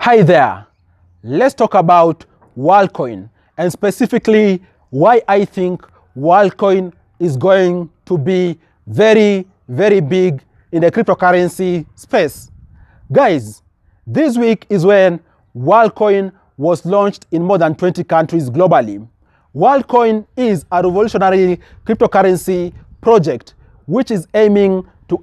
Hi there, let's talk about Worldcoin and specifically why I think Worldcoin is going to be very big in the cryptocurrency space. Guys, this week is when Worldcoin was launched in more than 20 countries globally. Worldcoin is a revolutionary cryptocurrency project which is aiming to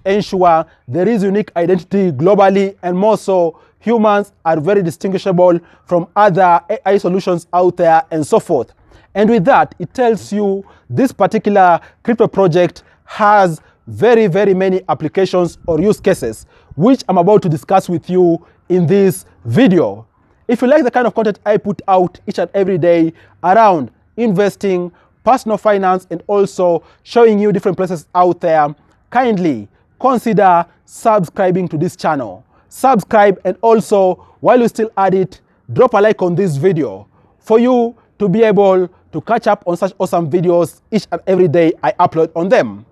ensure there is unique identity globally, and more so humans are very distinguishable from other AI solutions out there and so forth. And with that, it tells you this particular crypto project has very many applications or use cases, which I'm about to discuss with you in this video. If you like the kind of content I put out each and every day around investing, personal finance, and also showing you different places out there, kindly consider subscribing to this channel. Subscribe, and also while you still at it, drop a like on this video for you to be able to catch up on such awesome videos each and every day I upload on them.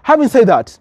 Having said that,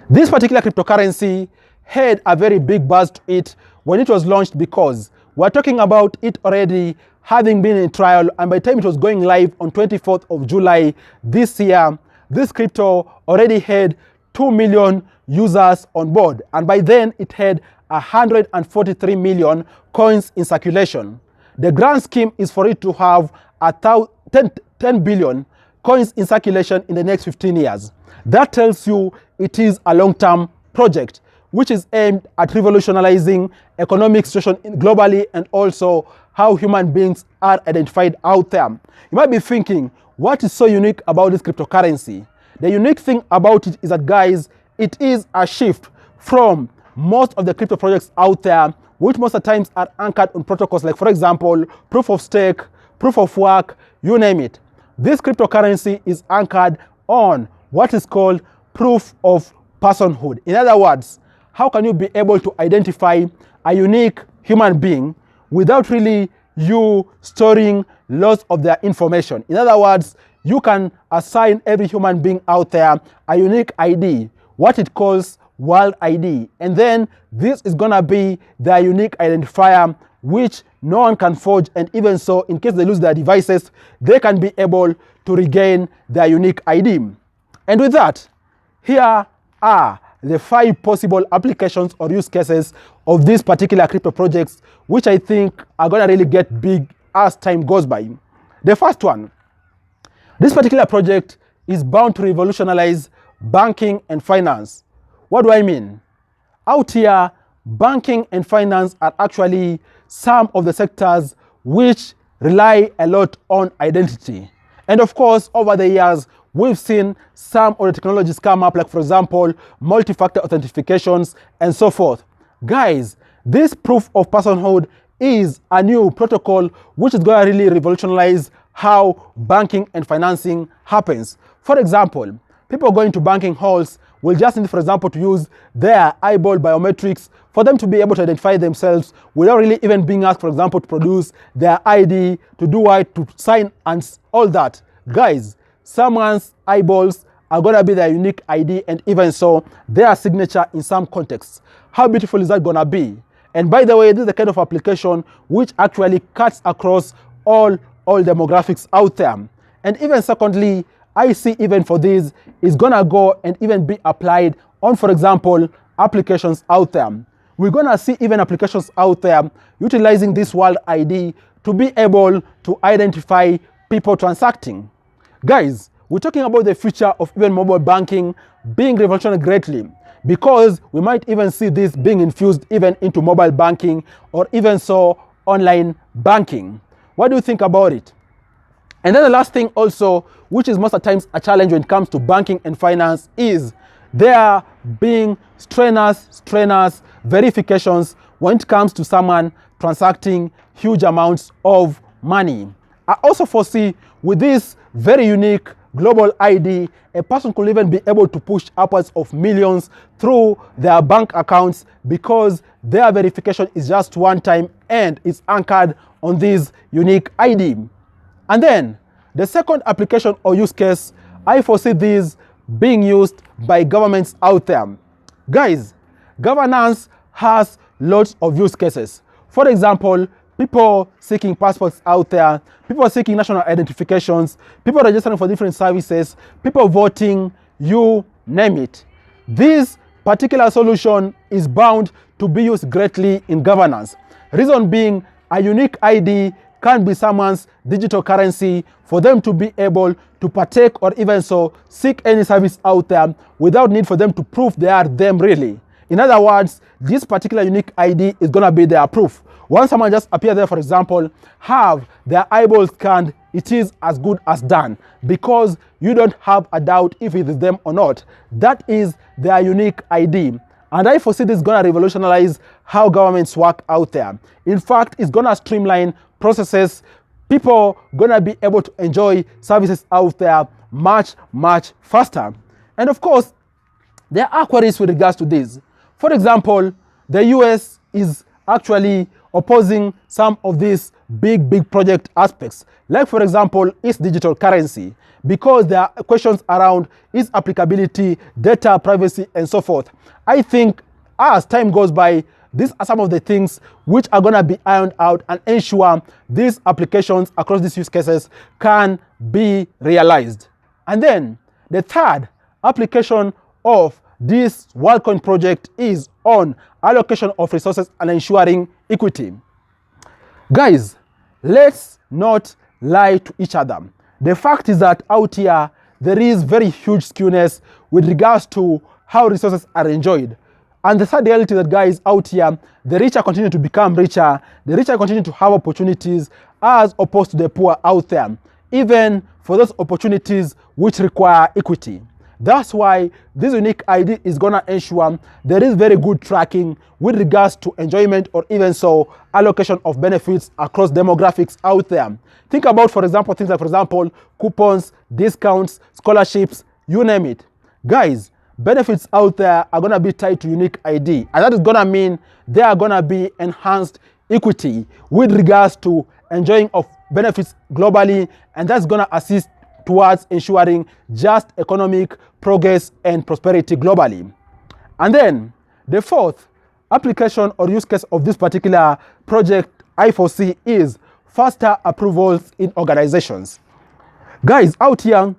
this particular cryptocurrency had a very big buzz to it when it was launched, because we're talking about it already having been in trial, and by the time it was going live on 24th of July this year, this crypto already had 2 million users on board, and by then it had 143 million coins in circulation. The grand scheme is for it to have 10 billion coins in circulation in the next 15 years. That tells you it is a long-term project which is aimed at revolutionizing economic situation globally, and also how human beings are identified out there. You might be thinking, what is so unique about this cryptocurrency? The unique thing about it is that, guys, it is a shift from most of the crypto projects out there, which most of the times are anchored on protocols like, for example, proof of stake, proof of work, you name it. This cryptocurrency is anchored on what is called proof of personhood. In other words, how can you be able to identify a unique human being without really you storing lots of their information? In other words, you can assign every human being out there a unique ID, what it calls World ID. And then this is gonna be their unique identifier, which no one can forge. And even so, in case they lose their devices, they can be able to regain their unique ID. And with that, here are the 5 possible applications or use cases of these particular crypto projects, which I think are gonna really get big as time goes by. The first one, this particular project is bound to revolutionize banking and finance. What do I mean? Out here, banking and finance are actually some of the sectors which rely a lot on identity. And of course, over the years, we've seen some of the technologies come up, like, for example, multi-factor authentications and so forth. Guys, this proof of personhood is a new protocol which is going to really revolutionize how banking and financing happens. For example, people going to banking halls will just need, for example, to use their eyeball biometrics for them to be able to identify themselves without really even being asked, for example, to produce their ID, to do what, to sign and all that. Guys, someone's eyeballs are going to be their unique ID, and even so, their signature in some contexts. How beautiful is that going to be? And by the way, this is the kind of application which actually cuts across all demographics out there. And even secondly, I see even for this is going to go and even be applied on, for example, applications out there. We're going to see even applications out there utilizing this World ID to be able to identify people transacting. Guys, we're talking about the future of even mobile banking being revolutionized greatly, because we might even see this being infused even into mobile banking, or even so online banking. What do you think about it? And then the last thing also, which is most of the times a challenge when it comes to banking and finance, is there being strenuous verifications when it comes to someone transacting huge amounts of money. I also foresee with this very unique global ID, a person could even be able to push upwards of millions through their bank accounts, because their verification is just one time and it's anchored on this unique ID. And then the second application or use case, I foresee this being used by governments out there. Guys, governance has lots of use cases. For example, people seeking passports out there, people seeking national identifications, people registering for different services, people voting, you name it. This particular solution is bound to be used greatly in governance. Reason being, a unique ID can be someone's digital currency for them to be able to partake or even so seek any service out there without need for them to prove they are them really. In other words, this particular unique ID is going to be their proof. Once someone just appear there, for example, have their eyeballs scanned, it is as good as done because you don't have a doubt if it is them or not. That is their unique ID. And I foresee this is going to revolutionize how governments work out there. In fact, it's going to streamline processes. People going to be able to enjoy services out there much, much faster. And of course, there are queries with regards to this. For example, the US is actually opposing some of these big project aspects, like for example, its digital currency, because there are questions around its applicability, data privacy, and so forth. I think as time goes by, these are some of the things which are going to be ironed out and ensure these applications across these use cases can be realized. And then the third application of this Worldcoin project is on allocation of resources and ensuring equity. Guys, let's not lie to each other. The fact is that out here, there is very huge skewness with regards to how resources are enjoyed. And the third reality that, guys, out here, the richer continue to become richer, the richer continue to have opportunities as opposed to the poor out there, even for those opportunities which require equity. That's why this unique ID is going to ensure there is very good tracking with regards to enjoyment or even so allocation of benefits across demographics out there. Think about, for example, things like, for example, coupons, discounts, scholarships, you name it. Guys, benefits out there are going to be tied to unique ID, and that is going to mean there are going to be enhanced equity with regards to enjoying of benefits globally, and that's going to assist towards ensuring just economic progress and prosperity globally. And then the fourth application or use case of this particular project I foresee is faster approvals in organizations. Guys, out here,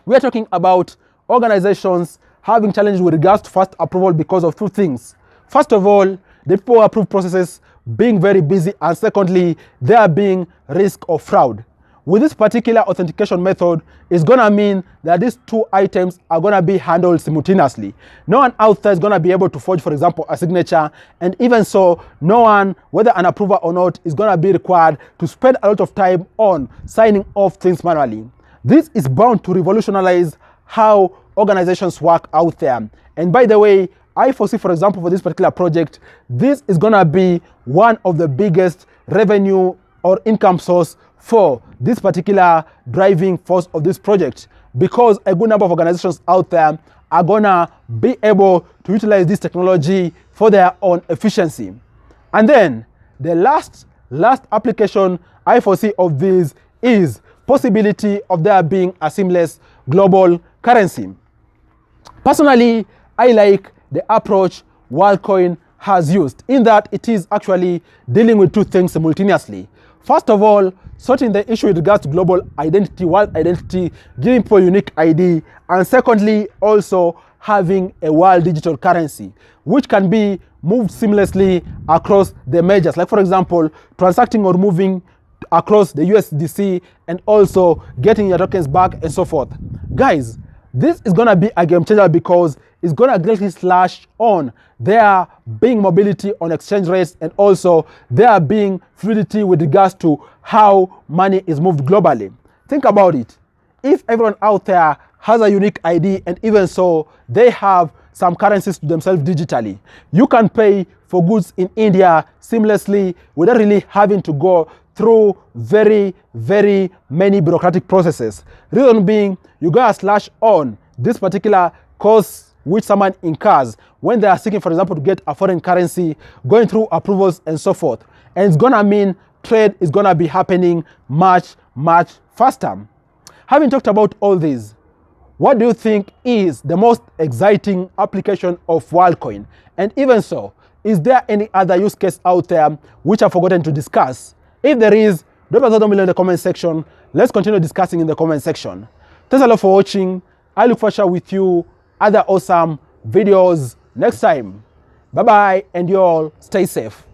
we are talking about organizations having challenges with regards to fast approval because of two things. First of all, the people who approve processes being very busy, and secondly, there being risk of fraud. With this particular authentication method, it's going to mean that these two items are going to be handled simultaneously. No one out there is going to be able to forge, for example, a signature, and even so, no one, whether an approver or not, is going to be required to spend a lot of time on signing off things manually. This is bound to revolutionize how organizations work out there. And by the way, I foresee, for example, for this particular project, this is going to be one of the biggest revenue or income source for this particular driving force of this project, because a good number of organizations out there are gonna be able to utilize this technology for their own efficiency. And then the last application I foresee of this is possibility of there being a seamless global currency. Personally, I like the approach Worldcoin has used, in that it is actually dealing with two things simultaneously. First of all, sorting the issue with regards to global identity, world identity, giving people unique ID, and secondly, also having a world digital currency, which can be moved seamlessly across the majors. Like, for example, transacting or moving across the USDC and also getting your tokens back and so forth. Guys, this is going to be a game changer because it's going to greatly slash on there being mobility on exchange rates and also there being fluidity with regards to how money is moved globally. Think about it. If everyone out there has a unique ID and even so they have some currencies to themselves digitally, you can pay for goods in India seamlessly without really having to go through very many bureaucratic processes. Reason being, you gotta slash on this particular cost which someone incurs when they are seeking, for example, to get a foreign currency, going through approvals and so forth. And it's gonna mean trade is gonna be happening much faster. Having talked about all this, what do you think is the most exciting application of Worldcoin? And even so, is there any other use case out there which I've forgotten to discuss? If there is, drop a thought below in the comment section. Let's continue discussing in the comment section. Thanks a lot for watching. I look forward to share with you other awesome videos next time. Bye bye, and you all stay safe.